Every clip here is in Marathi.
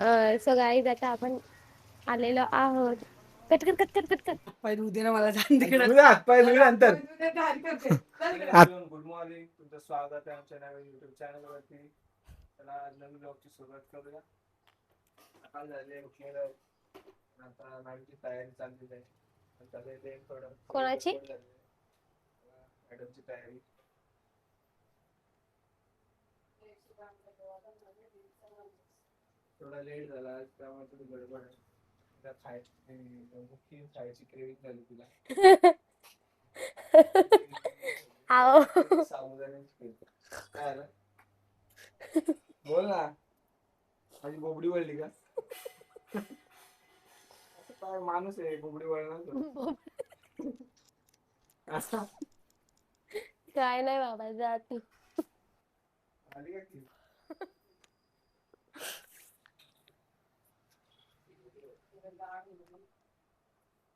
सो गाईज आता आपण आलेलो आहोत. कट कर कट कर कट कर. पाय उद्या ना मला जाण तिकडे हातपाय धुई नंतर. गुड मॉर्निंग, तुमचं स्वागत आहे आमच्या नवीन युट्यूब चॅनल वरती. चला आज नवीन ब्लॉगची सुरुवात करूया. सकाळ झाली, उशीर आहे. आता नाईटची तयारी चाललेली आहे. आता ते थोडं कोणाची? मॅडमची तयारी. थोडा लेट झाला आज, त्यामुळे थोडी गडबड आहे. खायची क्रेविंग झाली तुला. आओ काय बोल ना, माझी बोबडी वळली का? काय माणूस आहे बोबडी वळणार. काय नाही बाबा, जा तू. आली का ती?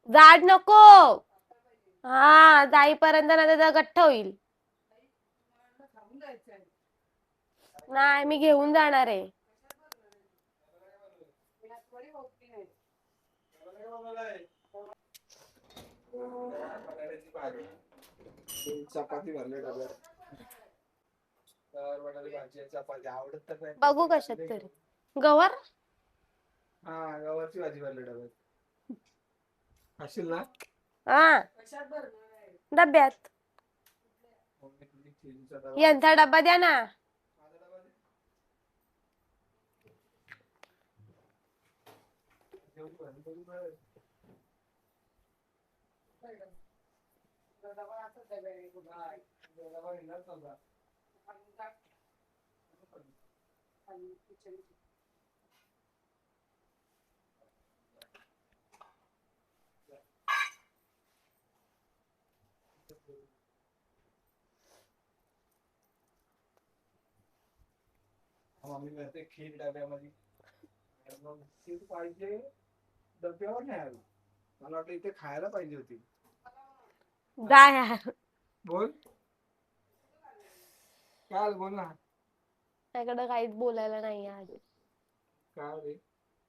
जाड नको. हा, जाईपर्यंत ना त्याचा गठ्ठ होईल. नाही, मी घेऊन जाणार आहे. चपाती भरले डब्यात. तर भाजी चपाती आवडत तर नाही. बघू कशात तरी. गवर हा, गवारची भाजी भरली डब्यात. खाशील ना? हा, डब्यात. यांचा डब्बा द्या ना. मम्मी म्हणते खीर डब्यामध्ये. खीर पाहिजे, डब्यावर नाही आली. मला वाटलं इथे खायला पाहिजे होती. जा यार. बोल काय बोल ना. त्याकडे काहीच बोलायला नाही आज. काय रे,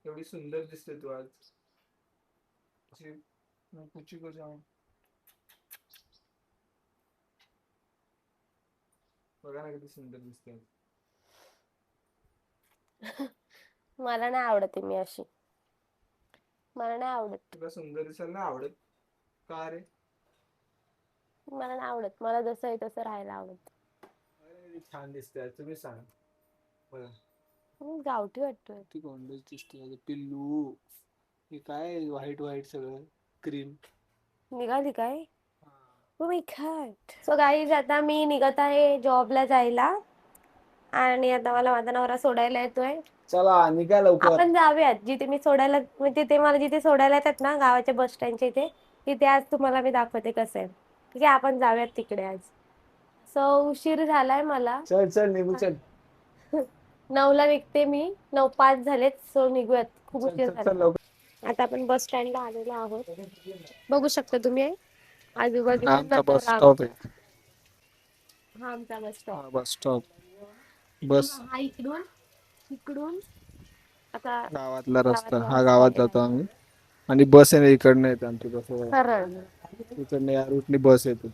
एवढी सुंदर दिसते तू आज. कुची को जाऊन बघा ना, किती सुंदर दिसते. मला नाही आवडत मी अशी. मला नाही आवडत. तुला सुंदर दिसायला नाही आवडत का रे? मला नाही आवडत. मला जसं आहे तसं राहायला आवडत. छान दिसते, तुम्ही सांग बघा. गावठी वाटतोय. ती गोंडच दिसते पिल्लू. हे काय व्हाईट व्हाईट सगळं क्रीम निघाली काय? सो गाईज, आता मी निघत आहे जॉबला जायला. आणि आता मला माझा नवरा सोडायला येतोय. चला निघा लवकर. आपण जाऊयात जिथे मी सोडायला, म्हणजे ते मला जिथे सोडायला येतात ना, गावाच्या बस स्टँडच्या इथे. तिथे आज तुम्हाला मी दाखवते कसं आहे. ठीक आहे, आपण जाऊयात तिकडे आज. सो उशीर झालाय मला. चल चल निघू चल. 9ला निघते मी. 9:05 झालेत. सो निघूयात, खूप उशीर झाला. आता आपण बस स्टँडला आलेलो आहोत. बघू शकता तुम्ही आजूबाजूला. आमचा बस स्टॉप आहे. हा, आमचा बस स्टॉप. Bus stop. बस हा इकडून इकडून आता गावातला रस्ता. हा गावात जातो आम्ही. आणि बस आहे ना इकडनं येते आमची बस. सरळ. इकडनं या रूटनी बस येते.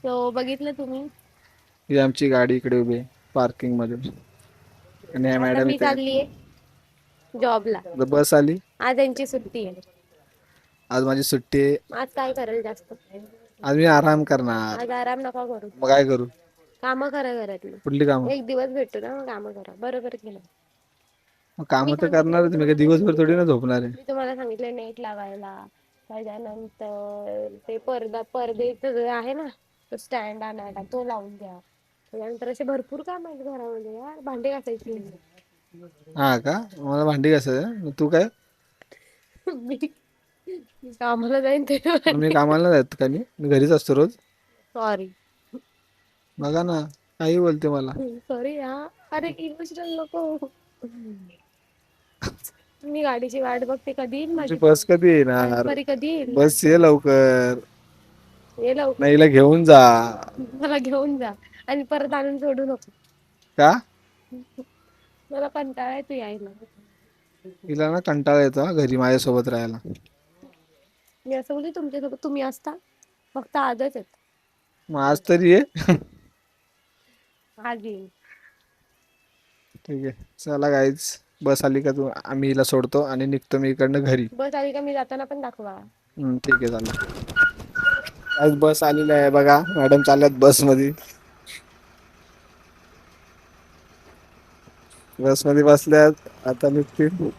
तो बघितलं तुम्ही. ही आमची गाडी इकडे उभी आहे पार्किंग मध्ये. आणि आता मॅडम मी चाललीये जॉबला. बस आली. आज यांची सुट्टी आहे. आज माझी सुट्टी आहे. आज काय करेल जास्त? आज मी आराम करणार. आज आराम नका करू. मग काय करू? काम करा घरातली. कुठली काम? एक दिवस भेटतो ना, काम करा. बरोबर केलं. काम तर करणार. तुम्ही काय दिवसभर थोडी ना झोपणार आहे. मी तुम्हाला सांगितलं नेट लावायला. त्याच्यानंतर ते पडद्याचं जे आहे ना, तो स्टँड आणायला, तो लावून द्या. त्याच्यानंतर असे भरपूर काम आहेत घरामध्ये यार. भांडे घासायची. हा का? मला भांडी घासायचं. तू काय? मी कामाला जाईन ते. मी कामाला नाही जात का? मी घरीच असतो रोज. सॉरी. बघा ना, काही बोलते मला. सॉरी हा. अरे इमोशनल नको. मी गाडीची वाट बघते, कधी येईल माझी बस कधी येणार? कधी येईल? बस ये लवकर. ये लवकर. नाही हिला घेऊन जा. मला घेऊन जा आणि परत आणून सोडू नको. का? मला कंटाळा येतो यायला. तिला ना कंटाळा येतो हा घरी माझ्यासोबत राहायला. मी असं बोलते तुमच्यासोबत तुम्ही असता फक्त आजच येत. मग आज तरी ये. आज येईन. ठीक आहे चला गाईज, बस आली का तू आम्ही हिला सोडतो आणि निघतो मी इकडनं घरी. बस आली का मी जाताना पण दाखवा. ठीक आहे चालेल. आज बस आलेली आहे बघा, मॅडम चालल्यात बस मध्ये. बस मध्ये बसल्यात आता निघतील.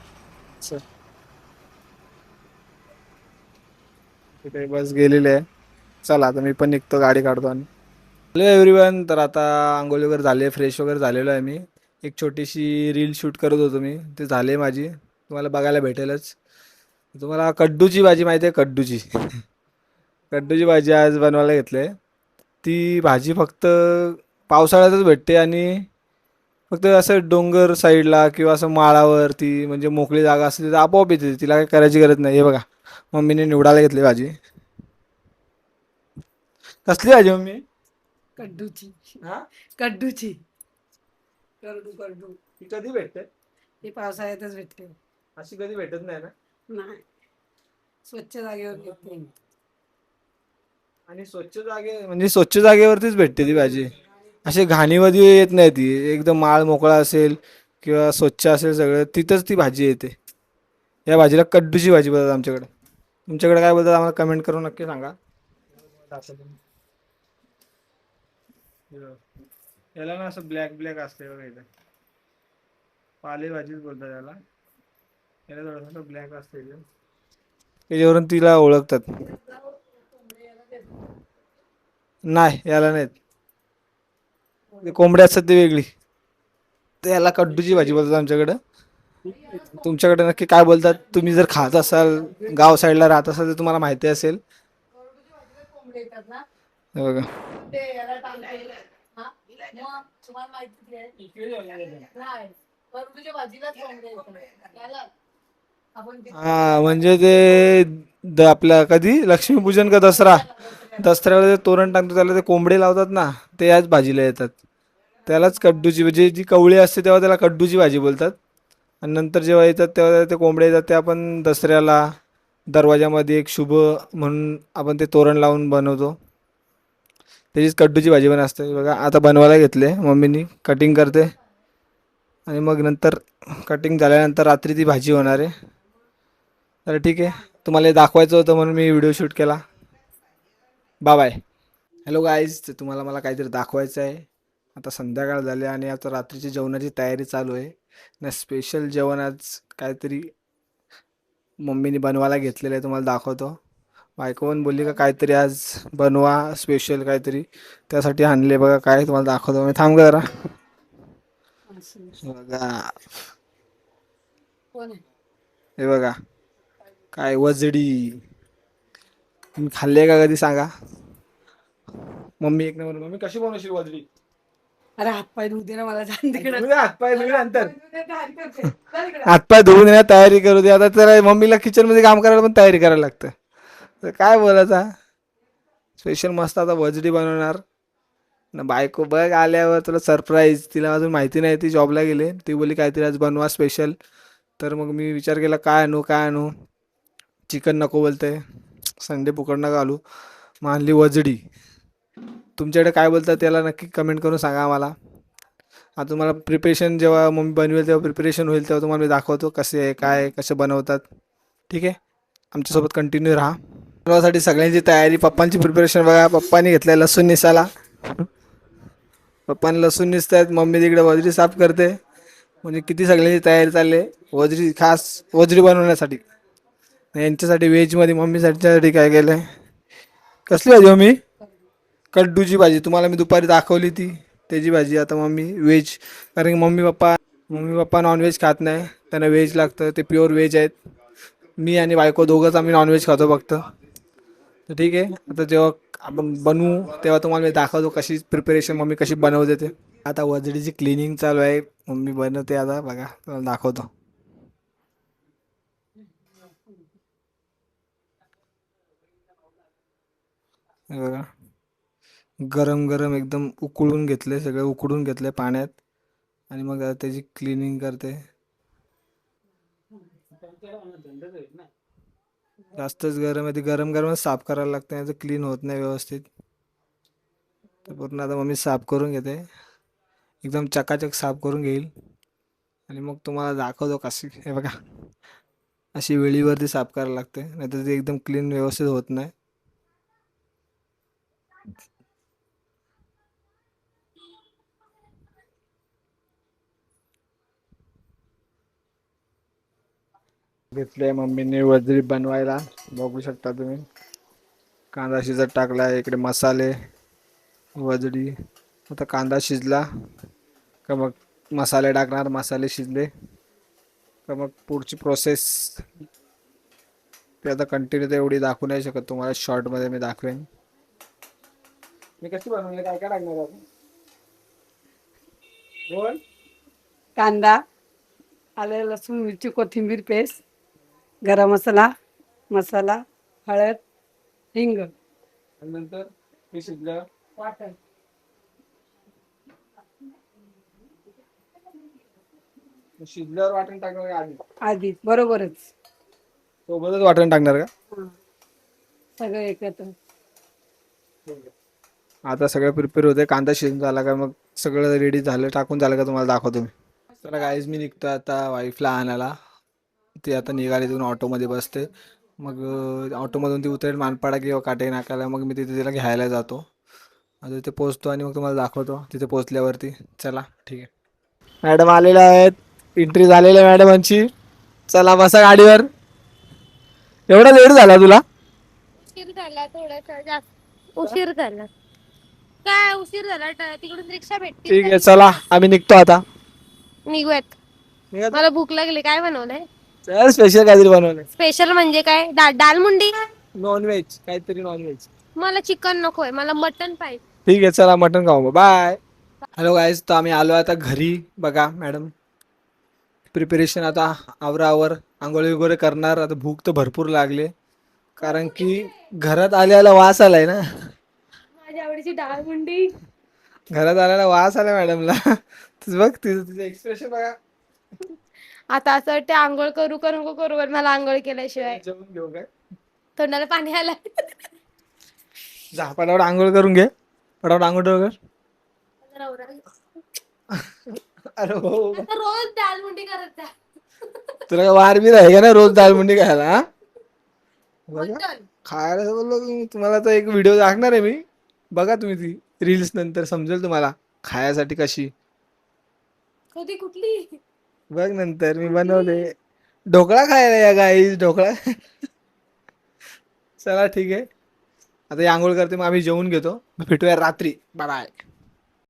तिथे बस गेलेली आहे. चला आता मी पण निघतो, गाडी काढतो. आणि हॅलो एव्हरीवन, तर आता आंघोळ वगैरे झाले, फ्रेश वगैरे झालेलो आहे मी. एक छोटीशी रील शूट करत होतो मी, ते झाले माझी, तुम्हाला बघायला भेटेलच. तुम्हाला कड्डूची भाजी माहिती आहे? कड्डूची कड्डूची भाजी आज बनवायला घेतली. ती भाजी फक्त पावसाळ्यातच भेटते आणि फक्त असं डोंगर साईडला किंवा असं माळावर, ती म्हणजे मोकळी जागा असते तिथं आपोआप येते, तिला काही करायची गरज नाही. हे बघा मम्मीने निवडायला घेतली भाजी. कसली भाजी मम्मी? कड्डूची. हा, कड्डूची. करडू करडू. ती कधी भेटते? ही पावसाळ्यातच भेटते. अशी कधी भेटत नाही ना. नाही, स्वच्छ जागेवर भेटते. आणि स्वच्छ जागे म्हणजे स्वच्छ जागेवरतीच भेटते ती भाजी. अशी घाणीमध्ये येत नाही ती, एकदम माळ मोकळा असेल किंवा स्वच्छ असेल सगळं तिथंच ती भाजी येते. या भाजीला कड्डूची भाजी बोलतात आमच्याकडे. तुमच्याकडे काय बोलतात आम्हाला कमेंट करून नक्की सांगा. याला ना असं ब्लॅक ब्लॅक असते बघा इथं, पालेभाजीच बोलतात याला. याला थोडंसं ब्लॅक असते इथं. त्याच्यावरून तिला ओळखतात. नाही याला नाहीत, ते कोंबड्या असतात ती वेगळी. तर याला कड्डूची भाजी बोलतात आमच्याकडं. तुमच्याकडे नक्की काय बोलतात? तुम्ही जर खात असाल, गाव साईडला राहत असाल तर तुम्हाला माहिती असेल. कोंबडे येतात ना, हे बघा ते याला टाकलेलं. हा? मग तुम्हाला माहिती आहे? नाही, करडूच्या भाजीलाच कोंबडे येतात. याला आपण हा, म्हणजे ते आपल्या कधी लक्ष्मीपूजन का दसरा, दसऱ्याला जे तोरण टाकतो त्याला ते कोंबडे लावतात ना, ते याच भाजीला येतात. त्यालाच कड्डूची, म्हणजे जी कवळी असते तेव्हा त्याला कड्डूची भाजी बोलतात. आणि नंतर जेव्हा येतात तेव्हा ते कोंबडे येतात, ते आपण दसऱ्याला दरवाजामध्ये एक शुभ म्हणून आपण ते तोरण लावून बनवतो. त्याचीच कड्डूची भाजी पण असते. बघा आता बनवायला घेतले मम्मीनी, कटिंग करते आणि मग नंतर कटिंग झाल्यानंतर रात्री ती भाजी होणार आहे. तर ठीक आहे, तुम्हाला हे दाखवायचं होतं म्हणून मी व्हिडिओ शूट केला. Bye bye. हॅलो गाईज, तर तुम्हाला मला काहीतरी दाखवायचं आहे. आता संध्याकाळ झाली आणि आता रात्रीची जेवणाची तयारी चालू आहे ना. स्पेशल जेवण आज काहीतरी मम्मीने बनवायला घेतलेलं आहे, तुम्हाला दाखवतो. बायको पण बोलली का काहीतरी आज बनवा स्पेशल काहीतरी, त्यासाठी आणले. बघा काय तुम्हाला दाखवतो मी, थांब जरा. बघा कोण आहे? हे बघा काय वजडी. तुम्ही खाल्ली आहे का कधी सांगा? मम्मी एक नंबर. मम्मी कशी बनवशील वजडी? अरे हातपाय धुऊ दे ना मला, जाण तिकडे. हातपाय धुवून नंतर, चल इकडे. हातपाय धुवून येण्या तयारी करू दे. आता तर मम्मीला किचन मध्ये काम करायला पण तयारी करायला लागतं, तर काय बोलायचा. स्पेशल मस्त आता वजडी बनवणार ना. बायको बघ आल्यावर तुला सरप्राईज. तिला अजून माहिती नाही, ती जॉबला गेले. ती बोलली काहीतरी आज बनवा स्पेशल. तर मग मी विचार केला काय आणू काय आणू. चिकन नको बोलते, संडे पुकड नका घालू, मग आणली वजडी. तुमच्याकडे काय बोलतात त्याला नक्की कमेंट करून सांगा आम्हाला. आता तुम्हाला प्रिपरेशन जेव्हा मम्मी बनवेल तेव्हा प्रिपरेशन होईल तेव्हा तुम्हाला मी दाखवतो कसे आहे काय कसं बनवतात. ठीक आहे, आमच्यासोबत कंटिन्यू राहा. बनवासाठी सगळ्यांची तयारी. पप्पांची प्रिपरेशन बघा, पप्पांनी घेतलाय लसूण निसाला. पप्पांनी लसूण निसतायत, मम्मी तिकडे वजडी साफ करते. म्हणजे किती सगळ्यांची तयारी चालली आहे वजडी, खास वजडी बनवण्यासाठी. यांच्यासाठी व्हेजमध्ये मम्मीसाठी काय केलं आहे? कसली भाजी मम्मी? कड्डूची भाजी. तुम्हाला मी दुपारी दाखवली ती त्याची भाजी. आता मम्मी व्हेज, कारण की मम्मी पप्पा नॉनव्हेज खात नाही, त्यांना व्हेज लागतं. ते प्युअर व्हेज आहेत. मी आणि बायको दोघंच आम्ही नॉनव्हेज खातो फक्त. तर ठीक आहे, आता जेव्हा आपण बनवू तेव्हा तुम्हाला मी दाखवतो कशी प्रिपरेशन मम्मी कशी बनवते ते. आता वजडीची क्लिनिंग चालू आहे, मम्मी बनवते आता बघा, तुम्हाला दाखवतो. हे बघा गरम गरम एकदम उकळून घेतले, सगळं उकडून घेतले पाण्यात आणि मग त्याची क्लिनिंग करते. जास्तच गरम आहे, ते गरम गरमच साफ करायला लागतं, नाही तर क्लीन होत नाही व्यवस्थित. तर पूर्ण आता मम्मी साफ करून घेते, एकदम चकाचक साफ करून घेईल आणि मग तुम्हाला दाखवतो कशी. हे बघा, अशी वेळीवरती साफ करायला लागते, नाहीतर ते एकदम क्लीन व्यवस्थित होत नाही. घेतले मम्मीने वजरी बनवायला, बघू शकता तुम्ही. कांदा शिजत टाकला, इकडे मसाले, वजडी. आता कांदा शिजला का मग मसाले टाकणार, मसाले शिजले का मग पुढची प्रोसेस. ते आता कंटिन्यू तर एवढी दाखवू नाही शकत तुम्हाला, शॉर्टमध्ये मी दाखवेन. मी कशी बनवली, काय काय टाकणार आपण? बोल. कांदा, आलं लसूण मिरची कोथिंबीर पेस्ट, गरम मसाला, मसाला, हळद, हिंग, आणि नंतर हे शिजलं, वाटण. शिजल्यावर वाटण टाकणार का आधी? आधी बरोबरच. सोबतच वाटण टाकणार का? हां. सगळं एकत्र. आता सगळं प्रिपेअर होते, कांदा शिजून झाला का मग सगळं रेडी झालं, टाकून झालं का तुम्हाला दाखवतो मी. चला गाईज, मी निघतो आता वाईफला आणायला. ती आता निघाली, तिथून ऑटोमध्ये बसते. मग ऑटोमधून ती उतरेल मानपाडा किंवा काटे नाकाला, मग मी तिथे तिला घ्यायला जातो. आता तिथे पोचतो आणि मग तुम्हाला दाखवतो तिथे पोचल्यावरती. चला ठीक आहे. मॅडम आलेल्या आहेत, एंट्री झालेली आहे मॅडमांची. चला बसा गाडीवर. एवढा लेट झाला तुला? उशीर झाला, थोडासा जास्त उशीर झाला. काय उशीर झाला, तिकडून रिक्षा भेटते. ठीक आहे, चला आम्ही निघतो आता. निघूयात. निघा. मला भूक लागली. काय बनवलंय चल, स्पेशल काहीतरी बनवलंय. स्पेशल? म्हणजे काय? दाल मुंडी? नॉनव्हेज काहीतरी, नॉनव्हेज. मला चिकन नकोय, मला मटन पाहिजे. ठीक आहे, चला मटन खाऊ. बाय. हॅलो गाईज, तर आम्ही आलो आता घरी. बघा मॅडम, प्रिपरेशन आता आवरावर, आंघोळी वगैरे करणार. आता भूक तर भरपूर लागले, कारण की घरात आल्याला वास आलाय ना. माझ्या आवडीची डाळ मुंडी. घरात आल्याला वास आला मॅडमला. बघ तिचं एक्सप्रेशन बघा. आता असं वाटतं आंघोळ करू करू करू, पण मला आंघोळ केल्याशिवाय जेवून घेऊ काय? तोंडाला पाणी आलं. जा, पटापट आंघोळ करून घे, पटापट आंघोळ कर. अरे हो, आता रोज डाळ मुंडी करत जा. तुला काय वार बी आहे का ना रोज दाल मुंडी खायला? हा? बघा, मटण. खायला बोललो तुम्हाला तर एक व्हिडिओ दाखवणार आहे मी. बघा तुम्ही ती रील्स, नंतर समजेल तुम्हाला खायासाठी कशी. कधी कुठली? बघ नंतर मी बनवले ढोकळा खायला या गाईस, ढोकळा. चला ठीक आहे, आता ही आंघोळ करते, मग आम्ही जेवून घेतो. भेटूया रात्री. Bye bye.